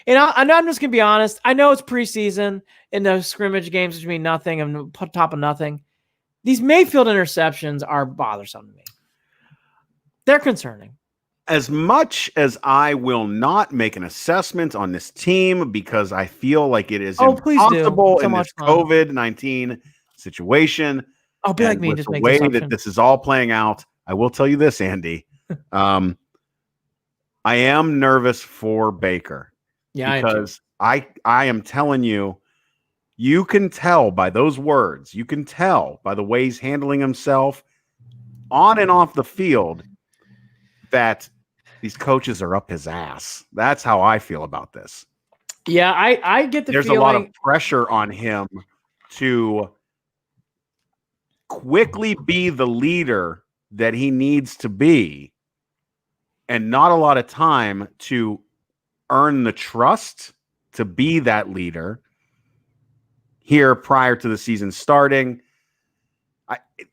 And I know I'm just going to be honest. I know it's preseason and those scrimmage games, which mean nothing and top of nothing. These Mayfield interceptions are bothersome to me. They're concerning. As much as I will not make an assessment on this team because I feel like it is impossible in this COVID-19 situation. I'll be like me, with just the make way assumption. that this is all playing out. I will tell you this, Andy. I am nervous for Baker. Yeah, because I am telling you, you can tell by those words. You can tell by the way he's handling himself on and off the field that these coaches are up his ass. That's how I feel about this. Yeah, I get the There's feeling. a lot of pressure on him to quickly be the leader that he needs to be, and not a lot of time to earn the trust to be that leader here prior to the season starting.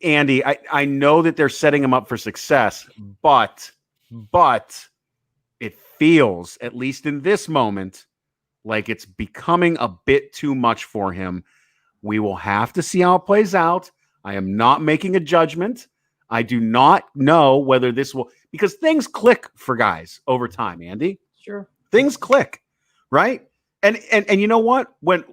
Andy, I know that they're setting him up for success, but it feels, at least in this moment, like it's becoming a bit too much for him. We will have to see how it plays out. I am not making a judgment. I do not know whether this will, because things click for guys over time, Andy. Sure. Things click, right? And you know what? When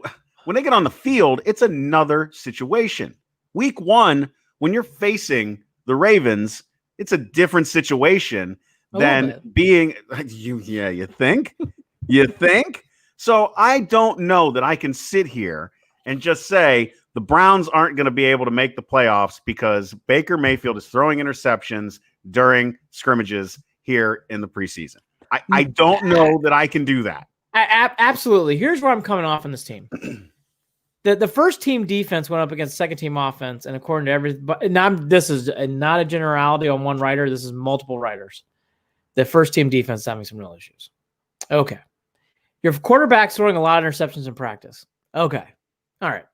they get on the field, it's another situation. Week 1, when you're facing the Ravens, it's a different situation than being you. Yeah, you think? You think? So I don't know that I can sit here and just say the Browns aren't going to be able to make the playoffs because Baker Mayfield is throwing interceptions during scrimmages here in the preseason. I don't know that I can do that. Absolutely. Here's where I'm coming off on this team. The first team defense went up against second team offense, and according to everybody, this is not a generality on one writer. This is multiple writers. The first team defense is having some real issues. Okay. Your quarterback's throwing a lot of interceptions in practice. Okay. All right.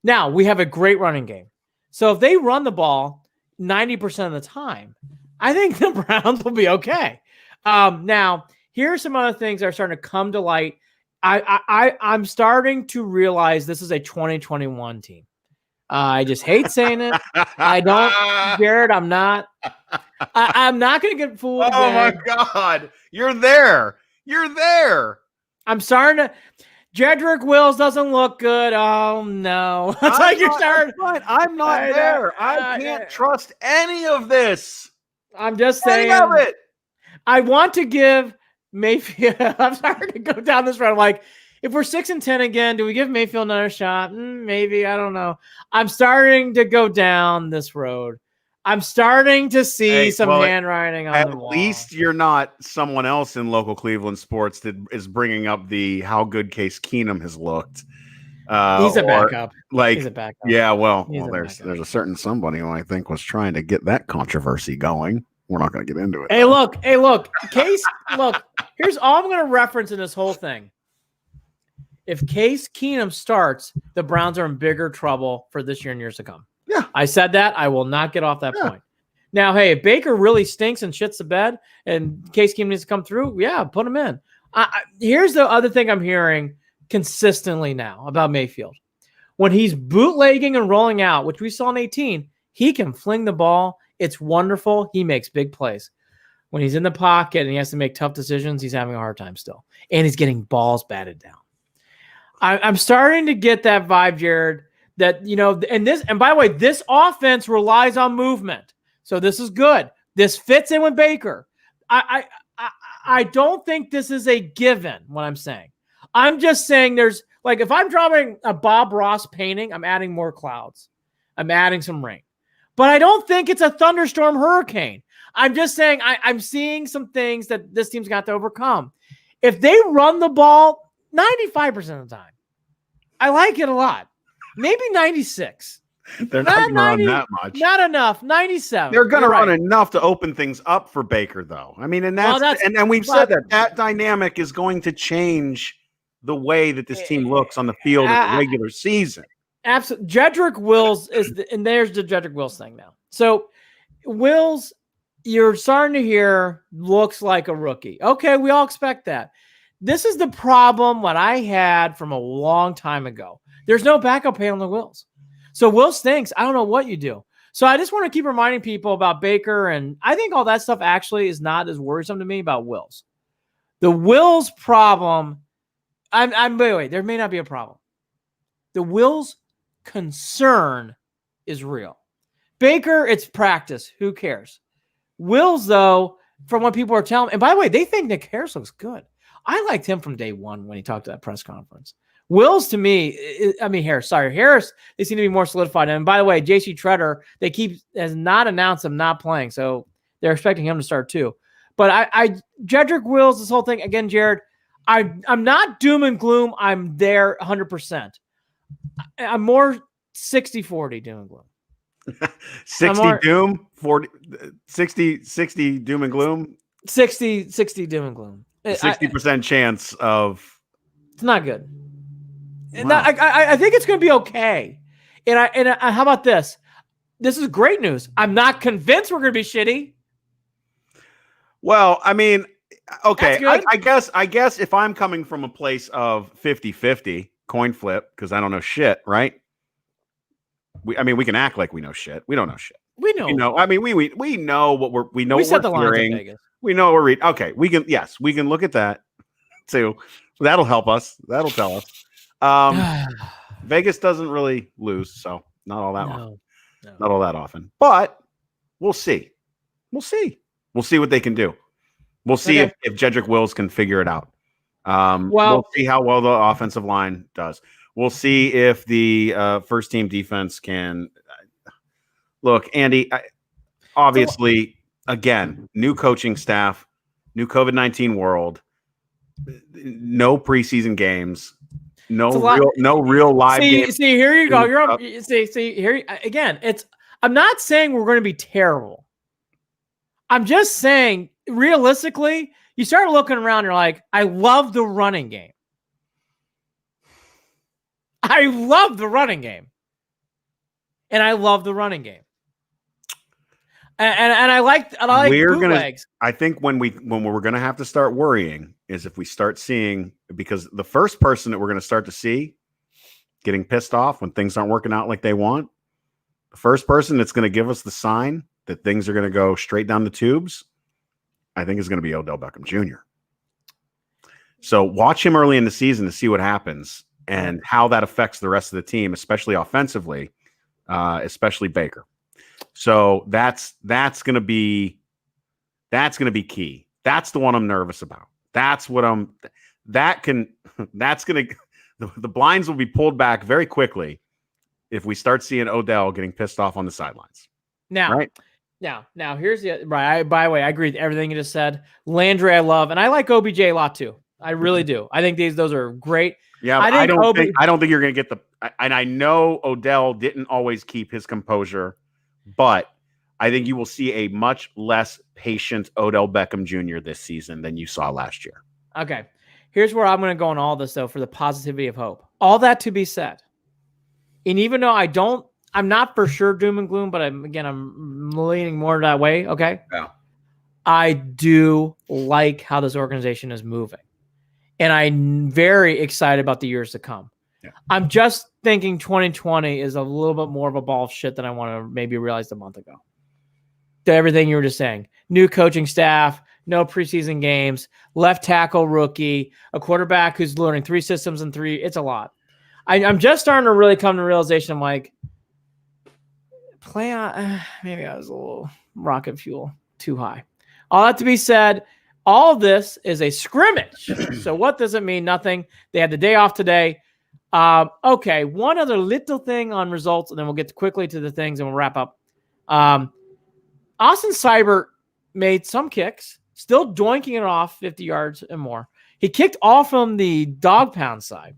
Now, we have a great running game. So if they run the ball 90% of the time, I think the Browns will be okay. Now, here are some other things that are starting to come to light. I'm starting to realize this is a 2021 team. I just hate saying it. I don't, Jared, I'm not. I'm not going to get fooled. Oh, my God. You're there. You're there. I'm starting to. Jedrick Wills doesn't look good. Oh, no. That's like you're starting. I'm not there. I can't trust any of this. I'm just saying. Any of it. I want to give Mayfield. I'm sorry to go down this road. I'm like, if we're 6-10 again, do we give Mayfield another shot? Maybe. I don't know. I'm starting to go down this road. I'm starting to see some handwriting on the wall. At least you're not someone else in local Cleveland sports that is bringing up the how good Case Keenum has looked. He's a backup. He's a backup. Yeah, well, there's a certain somebody who I think was trying to get that controversy going. We're not going to get into it. Hey, look. Case, look, here's all I'm going to reference in this whole thing. If Case Keenum starts, the Browns are in bigger trouble for this year and years to come. Yeah. I said that. I will not get off that point. Now, hey, if Baker really stinks and shits the bed and Case Keenum needs to come through, yeah, put him in. Here's the other thing I'm hearing consistently now about Mayfield. When he's bootlegging and rolling out, which we saw in 18, he can fling the ball. It's wonderful. He makes big plays. When he's in the pocket and he has to make tough decisions, he's having a hard time still. And he's getting balls batted down. I'm starting to get that vibe, Jared, that, and by the way, this offense relies on movement. So this is good. This fits in with Baker. I don't think this is a given, what I'm saying. I'm just saying there's, like, if I'm drawing a Bob Ross painting, I'm adding more clouds. I'm adding some rain. But I don't think it's a thunderstorm hurricane. I'm just saying I'm seeing some things that this team's got to overcome. If they run the ball 95% of the time, I like it a lot. Maybe 96. They're not going to run that much. Not enough. 97. They're going to run enough to open things up for Baker, though. I mean, and we've said that dynamic is going to change the way that this team looks on the field in the regular season. Absolutely. Jedrick Wills and there's the Jedrick Wills thing now. So Wills, you're starting to hear looks like a rookie. Okay, we all expect that. This is the problem what I had from a long time ago. There's no backup plan on the Wills. So Wills stinks. I don't know what you do. So I just want to keep reminding people about Baker, and I think all that stuff actually is not as worrisome to me about Wills. The Wills problem, by the way, there may not be a problem. The Wills concern is real. Baker, it's practice. Who cares? Wills, though, from what people are telling me, and by the way, they think Nick Harris looks good. I liked him from day one when he talked at that press conference. Wills, to me, Harris, they seem to be more solidified. And by the way, J.C. Treader, has not announced him not playing, so they're expecting him to start too. But Jedrick Wills, this whole thing, again, Jared, I'm not doom and gloom. I'm there 100%. I'm more 60-40 doom and gloom. 60 doom, 40, 60 doom and gloom. 60 doom and gloom. 60% chance of. It's not good. Wow. I think it's going to be okay. And how about this? This is great news. I'm not convinced we're going to be shitty. Well, I mean, okay. I guess if I'm coming from a place of 50-50 coin flip, because I don't know shit, right? We can act like we know shit. We don't know shit. We know. I mean, we know what we know. We what set the we're lines hearing. in Vegas. We know what we're reading. Okay, we can look at that too. That'll help us. That'll tell us. Vegas doesn't really lose, so not all that often. No. Not all that often. But we'll see. We'll see what they can do. We'll see if Jedrick Wills can figure it out. We'll see how well the offensive line does. We'll see if the first team defense can look. Andy, obviously, again, new coaching staff, new COVID-19 world, no preseason games, no real live games. See, here you go. You're up. See, here again. I'm not saying we're going to be terrible. I'm just saying, realistically, you start looking around, you're like, I love the running game. I love the running game. And I love the running game. And I like bootlegs. I think when we're gonna have to start worrying is if we start seeing, because the first person that we're gonna start to see getting pissed off when things aren't working out like they want, the first person that's gonna give us the sign that things are gonna go straight down the tubes, I think is gonna be Odell Beckham Jr. So watch him early in the season to see what happens and how that affects the rest of the team, especially offensively, especially Baker. So that's going to be key. That's the one I'm nervous about. The blinds will be pulled back very quickly if we start seeing Odell getting pissed off on the sidelines. Now, here's the right. By the way, I agree with everything you just said. Landry, I love, and I like OBJ a lot too. I really do. I think those are great. Yeah, I don't think you're going to get and I know Odell didn't always keep his composure, but I think you will see a much less patient Odell Beckham Jr. this season than you saw last year. Okay. Here's where I'm going to go on all this, though, for the positivity of hope. All that to be said. And even though I'm not for sure doom and gloom, but I'm leaning more that way. Okay. Yeah. I do like how this organization is moving. And I'm very excited about the years to come. Yeah. I'm just thinking 2020 is a little bit more of a ball of shit than I want to maybe realize a month ago. To everything you were just saying. New coaching staff, no preseason games, left tackle rookie, a quarterback who's learning 3 systems in 3. It's a lot. I'm just starting to really come to realization. I'm like, maybe I was a little rocket fuel too high. All that to be said, all of this is a scrimmage. So what does it mean? Nothing. They had the day off today. Okay, one other little thing on results, and then we'll get quickly to the things and we'll wrap up. Austin Seibert made some kicks, still doinking it off 50 yards and more. He kicked all from the dog pound side.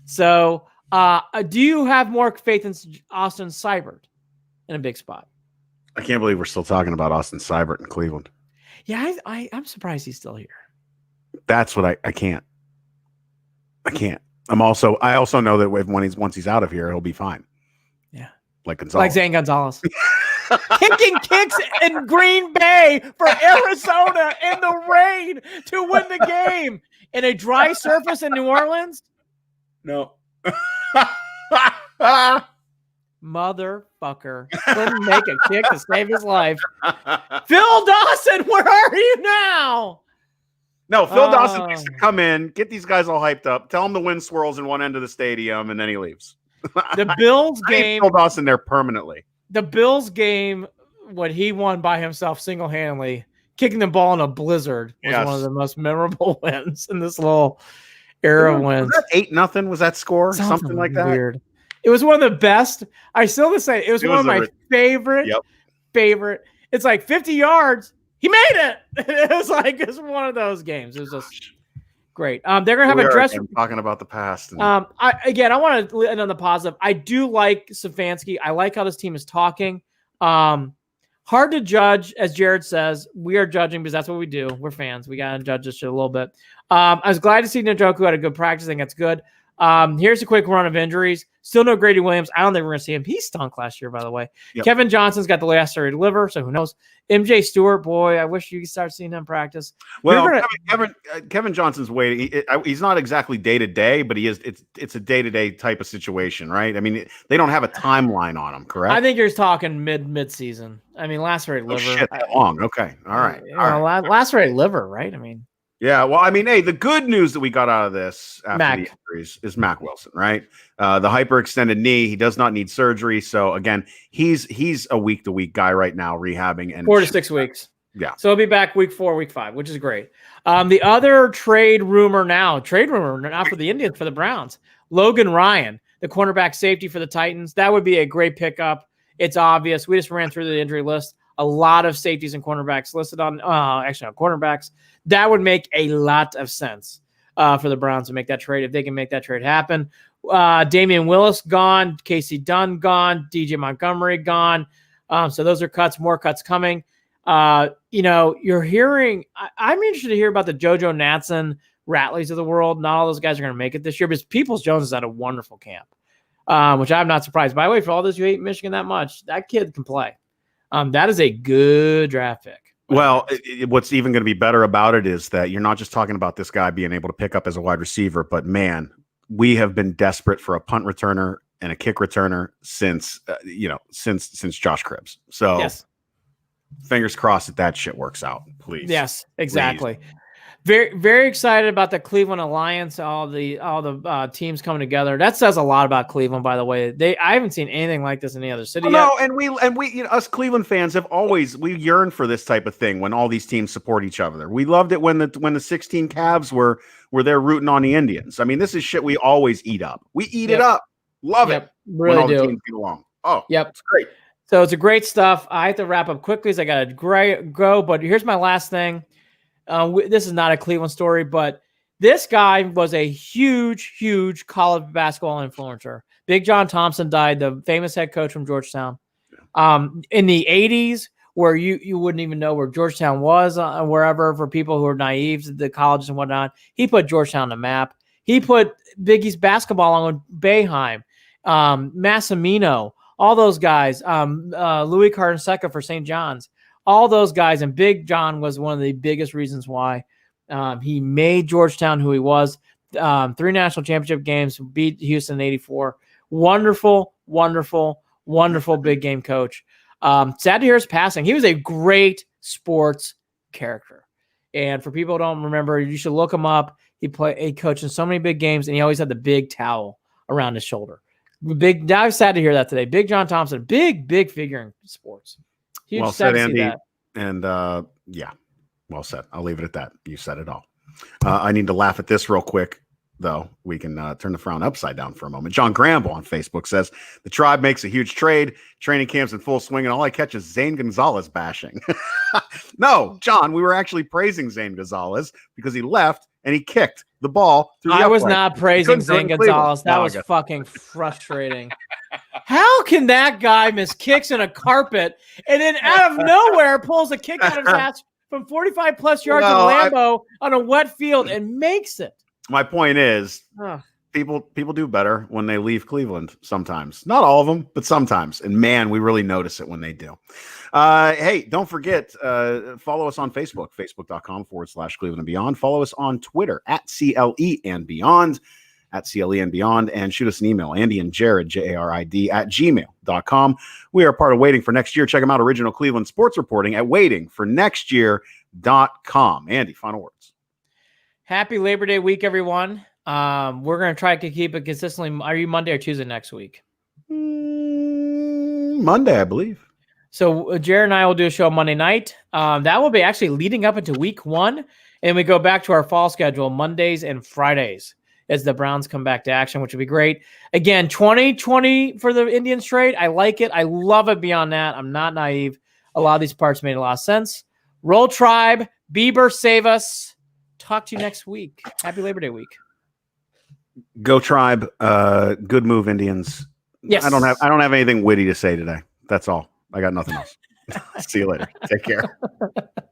So do you have more faith in Austin Seibert in a big spot? I can't believe we're still talking about Austin Seibert in Cleveland. Yeah, I'm surprised he's still here. That's what I can't. I can't. I also know that once he's out of here, he'll be fine. Yeah. Like Gonzalez. Like Zane Gonzalez. Kicking kicks in Green Bay for Arizona in the rain to win the game in a dry surface in New Orleans. No. Motherfucker couldn't make a kick to save his life. Phil Dawson, where are you now? No, Phil Dawson needs to come in, get these guys all hyped up, tell them the wind swirls in one end of the stadium, and then he leaves. The Bills game. Phil Dawson there permanently. The Bills game, what he won by himself single-handedly, kicking the ball in a blizzard, was one of the most memorable wins in this little era of wins. Was that 8-0? Was that score? Something like that? Weird. It was one of the best. I still say it was one of my favorite. It's like 50 yards. He made it. It's one of those games. It was just great. They're gonna have a dress. Talking about the past. And... I want to end on the positive. I do like Stefanski. I like how this team is talking. Hard to judge, as Jared says. We are judging because that's what we do. We're fans. We gotta judge this shit a little bit. I was glad to see Njoku had a good practice. I think that's good. Here's a quick run of injuries. Still no Grady Williams. I don't think we're going to see him. He stunk last year, by the way. Yep. Kevin Johnson's got the lacerated liver, so who knows? MJ Stewart, boy, I wish you could start seeing him practice. Well, Kevin Johnson's waiting. He's not exactly day-to-day, but he is. It's a day-to-day type of situation, right? I mean, they don't have a timeline on him, correct? I think you're talking mid-season. I mean, lacerated liver. Shit, that long. Okay. All right. Lacerated liver, right? I mean. Yeah, well, I mean, hey, the good news that we got out of this after the injuries is Mac Wilson, right? The hyperextended knee, he does not need surgery. So again, he's a week-to-week guy right now, rehabbing and 4 to 6 weeks. Yeah. So he'll be back week 4, week 5, which is great. The other trade rumor now for the Indians, for the Browns, Logan Ryan, the cornerback safety for the Titans. That would be a great pickup. It's obvious. We just ran through the injury list. A lot of safeties and cornerbacks listed on cornerbacks. That would make a lot of sense for the Browns to make that trade if they can make that trade happen. Damian Willis gone, Casey Dunn gone, DJ Montgomery gone. So those are cuts, more cuts coming. You're hearing, I'm interested to hear about the JoJo Natson, Ratleys of the world. Not all those guys are going to make it this year, because Peoples-Jones has had a wonderful camp, which I'm not surprised. By the way, for all those who hate Michigan that much, that kid can play. That is a good draft pick. Well, what's even going to be better about it is that you're not just talking about this guy being able to pick up as a wide receiver, but man, we have been desperate for a punt returner and a kick returner since Josh Cribbs. So yes. Fingers crossed that shit works out, please. Yes, exactly. Please. Very, very excited about the Cleveland Alliance, all the teams coming together. That says a lot about Cleveland, by the way. I haven't seen anything like this in any other city yet. No, and we us Cleveland fans have we yearn for this type of thing when all these teams support each other. We loved it when the 16 Cavs were there rooting on the Indians. I mean, this is shit we always eat up. We eat it up. Love it. Really when all do. the teams get along. Oh, yep. It's great. So it's a great stuff. I have to wrap up quickly because I got to go, but here's my last thing. This is not a Cleveland story, but this guy was a huge, huge college basketball influencer. Big John Thompson died, the famous head coach from Georgetown. In the 80s, where you wouldn't even know where Georgetown was, wherever, for people who are naive, the colleges and whatnot. He put Georgetown on the map. He put Big East basketball on with Boeheim, Massimino, all those guys, Louis Carnesecca for St. John's. All those guys, and Big John was one of the biggest reasons why he made Georgetown who he was. 3 national championship games, beat Houston in '84. Wonderful, wonderful, wonderful big game coach. Sad to hear his passing. He was a great sports character. And for people who don't remember, you should look him up. He coached in so many big games, and he always had the big towel around his shoulder. I was sad to hear that today. Big John Thompson, big figure in sports. Huge. Well said, Andy. And well said. I'll leave it at that. You said it all. I need to laugh at this real quick, though. We can turn the frown upside down for a moment. John Gramble on Facebook says, the Tribe makes a huge trade. Training camp's in full swing, and all I catch is Zane Gonzalez bashing. No, John, we were actually praising Zane Gonzalez because he left and he kicked the ball through the I was upright. not praising Zane Gonzalez. That was fucking frustrating. How can that guy miss kicks in a carpet and then out of nowhere pulls a kick out of his ass from 45 plus yards in Lambeau on a wet field and makes it? My point is, people do better when they leave Cleveland sometimes. Not all of them, but sometimes. And man, we really notice it when they do. Hey, don't forget, follow us on Facebook, facebook.com/Cleveland and Beyond. Follow us on Twitter at CLE and Beyond, at CLE and Beyond, and shoot us an email, Andy and Jarid, Jarid, @gmail.com. We are part of Waiting for Next Year. Check them out, original Cleveland sports reporting at waitingfornextyear.com. Andy, final words. Happy Labor Day week, everyone. We're going to try to keep it consistently. Are you Monday or Tuesday next week? Monday, I believe. So Jared and I will do a show Monday night. That will be actually leading up into week 1. And we go back to our fall schedule, Mondays and Fridays, as the Browns come back to action, which would be great. Again, 2020 for the Indians trade. I like it. I love it beyond that. I'm not naive. A lot of these parts made a lot of sense. Roll Tribe. Bieber, save us. Talk to you next week. Happy Labor Day week. Go Tribe. Good move, Indians. Yes. I don't have anything witty to say today. That's all. I got nothing else. See you later. Take care.